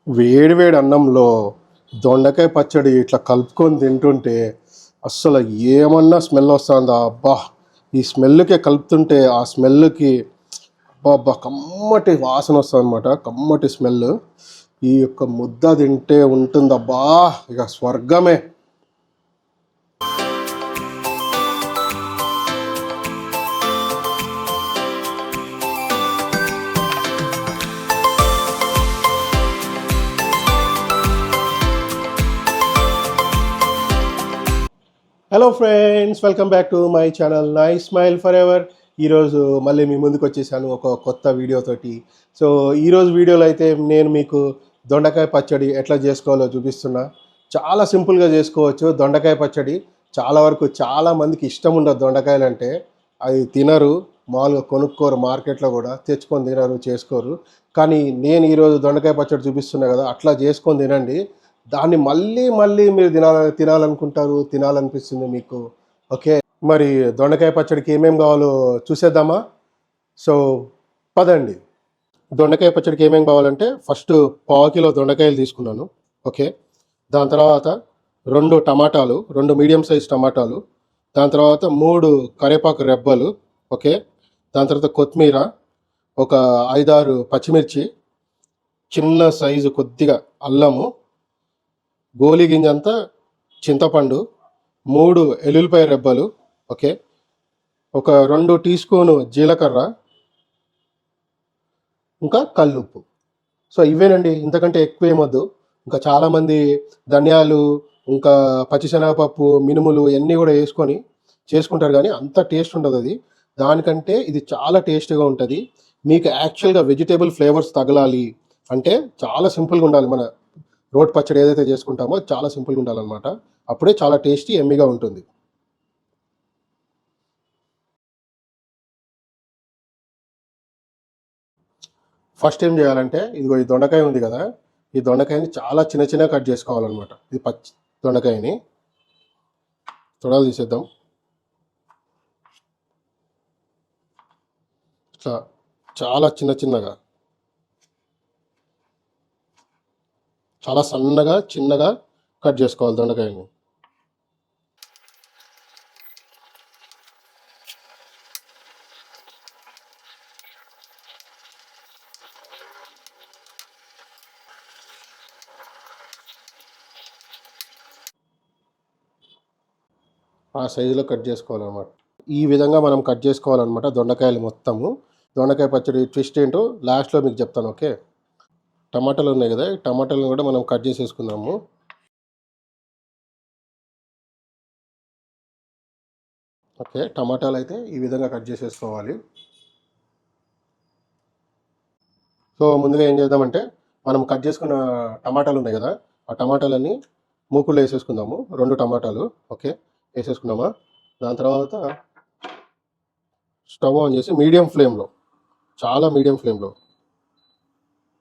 వేడి వేడి అన్నంలో దొండకాయ పచ్చడి ఇట్లా కలుపుకొని తింటుంటే అస్సలు ఏమన్నా స్మెల్ వస్తుందా అబ్బా! ఈ స్మెల్కే కలుపుతుంటే ఆ స్మెల్కి అబ్బా కమ్మటి వాసన వస్తుందన్నమాట. కమ్మటి స్మెల్. ఈ యొక్క ముద్ద తింటే ఉంటుందబ్బా ఇక స్వర్గమే. Hello friends, welcome back to my channel nice smile forever. ఈరోజు మళ్ళీ మీ ముందుకు వచ్చేసాను ఒక కొత్త వీడియోతోటి. సో ఈరోజు వీడియోలో అయితే నేను మీకు దొండకాయ పచ్చడి ఎట్లా చేసుకోవాలో చూపిస్తున్నా. చాలా సింపుల్గా చేసుకోవచ్చు దొండకాయ పచ్చడి. చాలా వరకు చాలామందికి ఇష్టం ఉండదు దొండకాయలు అంటే. అది తినరు, మామూలుగా కొనుక్కోరు, మార్కెట్లో కూడా తెచ్చుకొని తినరు, చేసుకోరు. కానీ నేను ఈరోజు దొండకాయ పచ్చడి చూపిస్తున్నా కదా, అట్లా చేసుకొని తినండి. దాన్ని మళ్ళీ మళ్ళీ మీరు తినాలనుకుంటారు, తినాలనిపిస్తుంది మీకు. ఓకే, మరి దొండకాయ పచ్చడికి ఏమేమి కావాలో చూసేద్దామా? సో పదండి. దొండకాయ పచ్చడికి ఏమేమి కావాలంటే ఫస్ట్ పావు కిలో దొండకాయలు తీసుకున్నాను. ఓకే, దాని తర్వాత 2 టమాటాలు, 2 మీడియం సైజ్ టమాటాలు, దాని తర్వాత 3 కరివేపాకు రెబ్బలు. ఓకే, దాని తర్వాత కొత్తిమీర, ఒక 5-6 పచ్చిమిర్చి, చిన్న సైజు కొద్దిగా అల్లము, గోలి గింజంతా చింతపండు, 3 ఎల్లుల్లిపాయ రెబ్బలు. ఓకే, ఒక 2 టీ స్పూను జీలకర్ర, ఇంకా కల్లుప్పు. సో ఇవేనండి, ఇంతకంటే ఎక్కువ ఏమొద్దు. ఇంకా చాలామంది ధనియాలు, ఇంకా పచ్చిశనగపప్పు, మినుములు ఇవన్నీ కూడా వేసుకొని చేసుకుంటారు, కానీ అంత టేస్ట్ ఉండదు అది. దానికంటే ఇది చాలా టేస్ట్గా ఉంటుంది. మీకు యాక్చువల్గా వెజిటేబుల్ ఫ్లేవర్స్ తగలాలి అంటే చాలా సింపుల్గా ఉండాలి. మన రోటి పచ్చడి ఏదైతే చేసుకుంటామో చాలా సింపుల్గా ఉండాలన్నమాట. అప్పుడే చాలా టేస్టీ ఎమ్మిగా ఉంటుంది. ఫస్ట్ ఏం చేయాలంటే, ఇదిగో ఈ దొండకాయ ఉంది కదా, ఈ దొండకాయని చాలా చిన్న చిన్న కట్ చేసుకోవాలన్నమాట. ఇది పచ్చి దొండకాయని తొడలు తీసేద్దాం. ఇట్లా చాలా చిన్న చిన్నగా, చాలా సన్నగా చిన్నగా కట్ చేసుకోవాలి దొండకాయని. ఆ సైజులో కట్ చేసుకోవాలన్నమాట. ఈ విధంగా మనం కట్ చేసుకోవాలన్నమాట దొండకాయలు మొత్తము. దొండకాయ పచ్చడి ట్విస్ట్ ఏంటో లాస్ట్లో మీకు చెప్తాను. ఓకే, టమాటాలు ఉన్నాయి కదా, ఈ టమాటాలను కూడా మనం కట్ చేసేసుకుందాము. ఓకే, టమాటాలు అయితే ఈ విధంగా కట్ చేసేసుకోవాలి. సో ముందుగా ఏం చేద్దామంటే, మనం కట్ చేసుకున్న టమాటాలు ఉన్నాయి కదా, ఆ టమాటాలన్నీ మూకుల్లో వేసేసుకుందాము. 2 టమాటాలు. ఓకే, వేసేసుకున్నామా. దాని తర్వాత స్టవ్ ఆన్ చేసి మీడియం ఫ్లేమ్లో, చాలా మీడియం ఫ్లేమ్లో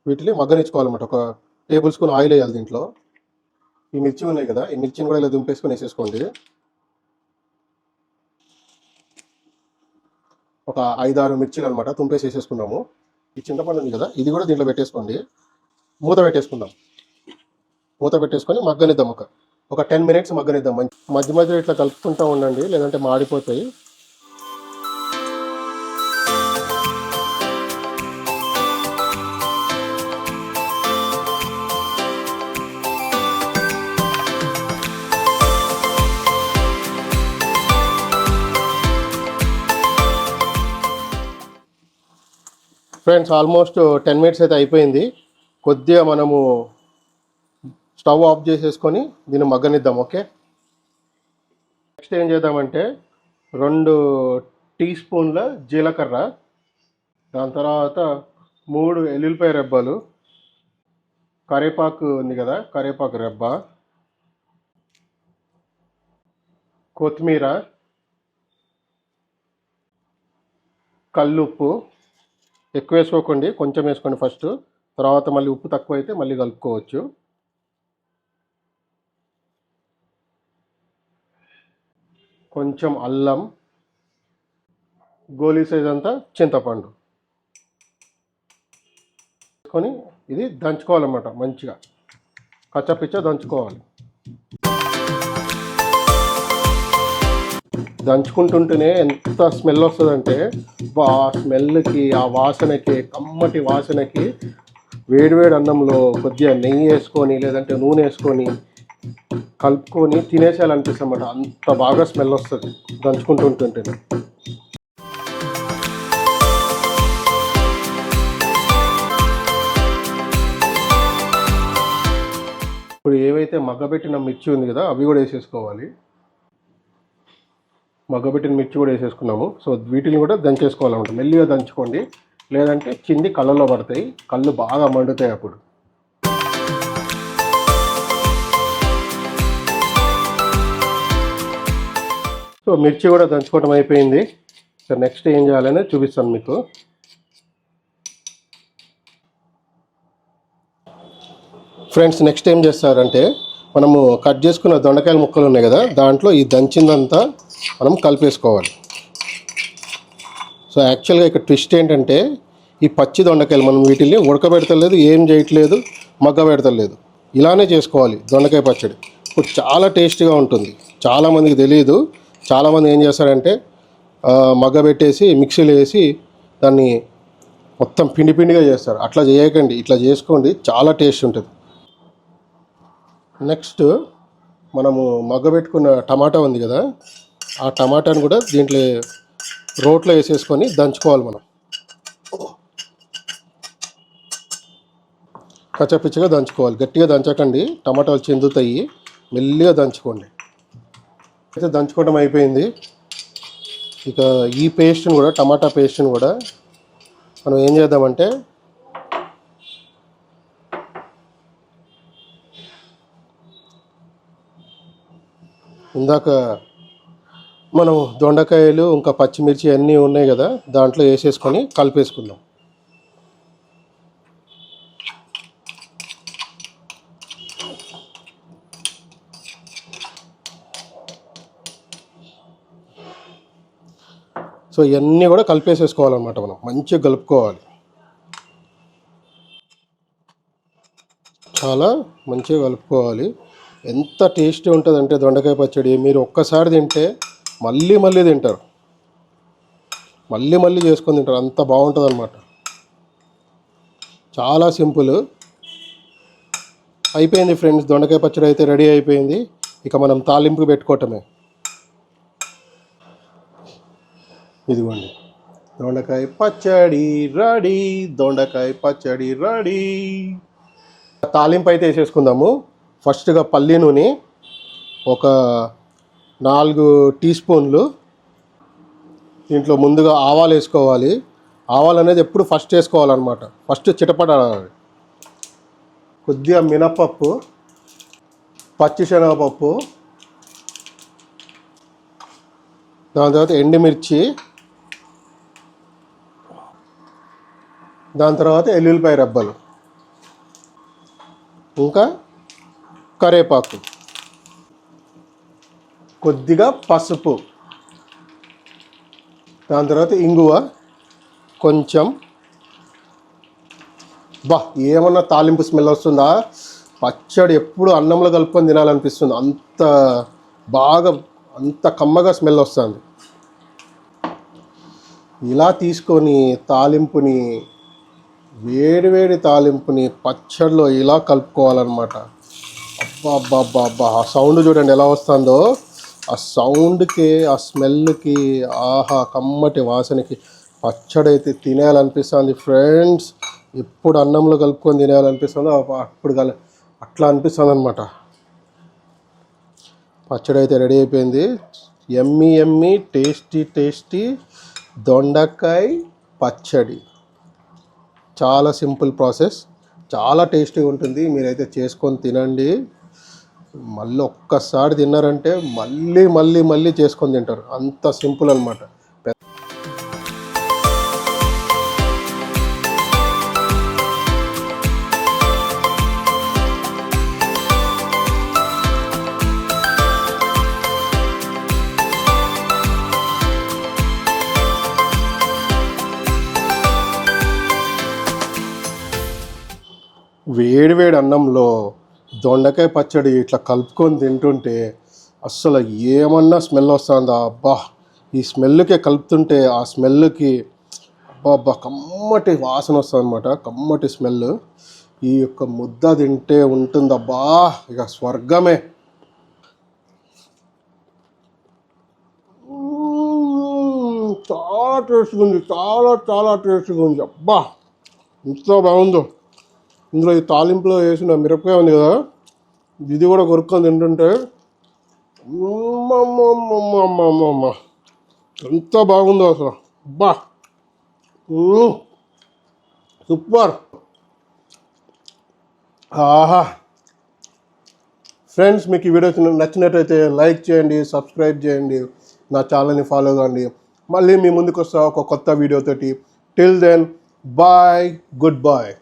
వీటిని మగ్గనిచ్చుకోవాలన్నమాట. ఒక టేబుల్ స్పూన్ ఆయిల్ వేయాలి దీంట్లో. ఈ మిర్చి ఉన్నాయి కదా, ఈ మిర్చిని కూడా ఇలా దుంపేసుకొని వేసేసుకోండి. ఒక 5-6 మిర్చిలు అనమాట తుంపేసి వేసేసుకున్నాము. ఈ చింతపండు ఉంది కదా, ఇది కూడా దీంట్లో పెట్టేసుకోండి. మూత పెట్టేసుకుందాం. మూత పెట్టేసుకొని మగ్గనిద్దాం. ఒక 10 మినిట్స్ మగ్గనిద్దాం. మధ్య మధ్యలో ఇట్లా కలుపుకుంటూ ఉండండి, లేదంటే మాడిపోతాయి. ఫ్రెండ్స్, ఆల్మోస్ట్ 10 మినిట్స్ అయితే అయిపోయింది. కొద్దిగా మనము స్టవ్ ఆఫ్ చేసేసుకొని దీన్ని మగ్గనిద్దాం. ఓకే, నెక్స్ట్ ఏం చేద్దామంటే 2 టీ స్పూన్ల జీలకర్ర, దాని తర్వాత 3 ఎల్లుల్లిపాయ రెబ్బలు, కరివేపాకు ఉంది కదా, కరివేపాకు రెబ్బ, కొత్తిమీర, కల్లుప్పు. ఎక్కువ వేసుకోకండి, కొంచెం వేసుకోండి ఫస్ట్, తర్వాత మళ్ళీ ఉప్పు తక్కువ అయితే మళ్ళీ కలుపుకోవచ్చు. కొంచెం అల్లం, గోలీ సైజ్ అంతా చింతపండు వేసుకొని ఇది దంచుకోవాలన్నమాట, మంచిగా కచ్చపిచ్చ దంచుకోవాలి. దంచుకుంటుంటేనే ఎంత స్మెల్ వస్తుందంటే ఆ స్మెల్కి, ఆ వాసనకి, కమ్మటి వాసనకి వేడివేడి అన్నంలో కొద్దిగా నెయ్యి వేసుకొని లేదంటే నూనె వేసుకొని కలుపుకొని తినేసేయాలనిపిస్తుంది అన్నమాట. అంత బాగా స్మెల్ వస్తుంది దంచుకుంటుంటేనే. ఇప్పుడు ఏవైతే మగ్గబెట్టిన మిర్చి ఉంది కదా అవి కూడా వేసేసుకోవాలి. మగ్గబెట్టిన మిర్చి కూడా వేసేసుకున్నాము. సో వీటిని కూడా దంచేసుకోవాలన్నమాట. మెల్లిగా దంచుకోండి, లేదంటే చింది కళ్ళలో పడతాయి, కళ్ళు బాగా మండుతాయి అప్పుడు. సో మిర్చి కూడా దంచుకోవడం అయిపోయింది. సో నెక్స్ట్ ఏం చేయాలని చూపిస్తాను మీకు. ఫ్రెండ్స్, నెక్స్ట్ ఏం చేస్తారంటే మనము కట్ చేసుకున్న దొండకాయల ముక్కలు ఉన్నాయి కదా, దాంట్లో ఈ దంచిందంతా మనం కలిపేసుకోవాలి. సో యాక్చువల్గా ఇక్కడ ట్విస్ట్ ఏంటంటే ఈ పచ్చి దొండకాయలు మనం వీటిని ఉడకబెడతలేదు, ఏం చేయట్లేదు, మగ్గ పెడతలేదు, ఇలానే చేసుకోవాలి దొండకాయ పచ్చడి. ఇప్పుడు చాలా టేస్టీగా ఉంటుంది. చాలామందికి తెలియదు. చాలామంది ఏం చేస్తారంటే మగ్గబెట్టేసి మిక్సీలో వేసి దాన్ని మొత్తం పిండి పిండిగా చేస్తారు. అట్లా చేయకండి, ఇట్లా చేసుకోండి, చాలా టేస్ట్ ఉంటుంది. నెక్స్ట్ మనము మగ్గబెట్టుకున్న టమాటా ఉంది కదా, ఆ టమాటాను కూడా దీంట్లో రోట్లో వేసేసుకొని దంచుకోవాలి. మనం కచ్చపిచ్చగా దంచుకోవాలి, గట్టిగా దంచకండి, టమాటాలు చెందుతాయి, మెల్లిగా దంచుకోండి. అయితే దంచుకోవడం అయిపోయింది. ఇక ఈ పేస్ట్ని కూడా, టమాటా పేస్ట్ని కూడా మనం ఏం చేద్దామంటే ఇందాక మనం దొండకాయలు ఇంకా పచ్చిమిర్చి అన్నీ ఉన్నాయి కదా, దాంట్లో వేసేసుకొని కలిపేసుకుందాం. సో ఇవన్నీ కూడా కలిపేసేసుకోవాలన్నమాట. మనం మంచిగా కలుపుకోవాలి, చాలా మంచిగా కలుపుకోవాలి. ఎంత టేస్టీ ఉంటుందంటే దొండకాయ పచ్చడి, మీరు ఒక్కసారి తింటే మళ్ళీ మళ్ళీ తింటారు, మళ్ళీ మళ్ళీ చేసుకొని తింటారు, అంత బాగుంటుంది అన్నమాట. చాలా సింపుల్. అయిపోయింది ఫ్రెండ్స్, దొండకాయ పచ్చడి అయితే రెడీ అయిపోయింది. ఇక మనం తాలింపు పెట్టుకోవటమే. ఇదిగోండి, దొండకాయ పచ్చడి రెడీ, దొండకాయ పచ్చడి రెడీ. తాలింపు అయితే వేసేసుకుందాము. ఫస్ట్గా పల్లి నూనె ఒక 4 టీ స్పూన్లు. దీంట్లో ముందుగా ఆవాలు వేసుకోవాలి. ఆవాలు అనేది ఎప్పుడు ఫస్ట్ వేసుకోవాలన్నమాట, ఫస్ట్ చిటపడాలి. కొద్దిగా మినపప్పు, పచ్చిశనగపప్పు, దాని తర్వాత ఎండుమిర్చి, దాని తర్వాత ఎల్లుల్లిపాయ రెబ్బలు, ఇంకా కరివేపాకు, కొద్దిగా పసుపు, దాని తర్వాత ఇంగువ కొంచెం. ఏమన్నా తాలింపు స్మెల్ వస్తుందా? పచ్చడి ఎప్పుడు అన్నంలో కలుపుకొని తినాలనిపిస్తుంది, అంత బాగా, అంత కమ్మగా స్మెల్ వస్తుంది. ఇలా తీసుకొని తాలింపుని, వేడివేడి తాలింపుని పచ్చడిలో ఇలా కలుపుకోవాలన్నమాట. అబ్బా అబ్బా అబ్బా, ఆ సౌండ్ చూడండి ఎలా వస్తుందో. ఆ సౌండ్కి, ఆ స్మెల్కి, ఆహా, కమ్మటి వాసనకి పచ్చడి అయితే తినేయాలనిపిస్తుంది ఫ్రెండ్స్. ఎప్పుడు అన్నంలో కలుపుకొని తినేయాలనిపిస్తుందో అప్పుడు అట్లా అనిపిస్తుంది అనమాట. పచ్చడి అయితే రెడీ అయిపోయింది. ఎమ్మీ ఎమ్మీ టేస్టీ టేస్టీ దొండకాయ పచ్చడి. చాలా సింపుల్ ప్రాసెస్, చాలా టేస్టీగా ఉంటుంది. మీరైతే చేసుకొని తినండి. మళ్ళీ ఒక్కసారి తిన్నారంటే మళ్ళీ మళ్ళీ మళ్ళీ చేసుకొని తింటారు, అంత సింపుల్ అనమాట. వేడి అన్నంలో దొండకాయ పచ్చడి ఇట్లా కలుపుకొని తింటుంటే అస్సలు ఏమన్నా స్మెల్ వస్తుందా అబ్బా! ఈ స్మెల్కే కలుపుతుంటే ఆ స్మెల్కి అబ్బా కమ్మటి వాసన వస్తుందన్నమాట. కమ్మటి స్మెల్. ఈ యొక్క ముద్ద తింటే ఉంటుందబ్బా ఇక స్వర్గమే. చాలా టేస్ట్గా ఉంది, చాలా చాలా టేస్ట్గా ఉంది. అబ్బా ఎంత బాగుందో. ఇందులో ఈ తాలింపులో వేసిన మిరపకాయ ఉంది కదా, ఇది కూడా కొరుక్కొని తింటుంటే అమ్మమ్మమ్మమ్మమ్మమ్మ ఎంత బాగుందో అసలు. అబ్బా సూపర్. ఆహా ఫ్రెండ్స్, మీకు ఈ వీడియో నచ్చినట్టయితే లైక్ చేయండి, సబ్స్క్రైబ్ చేయండి, నా ఛానల్ని ఫాలో కండి. మళ్ళీ మీ ముందుకు వస్తా ఒక కొత్త వీడియోతోటి. Till then bye, good bye.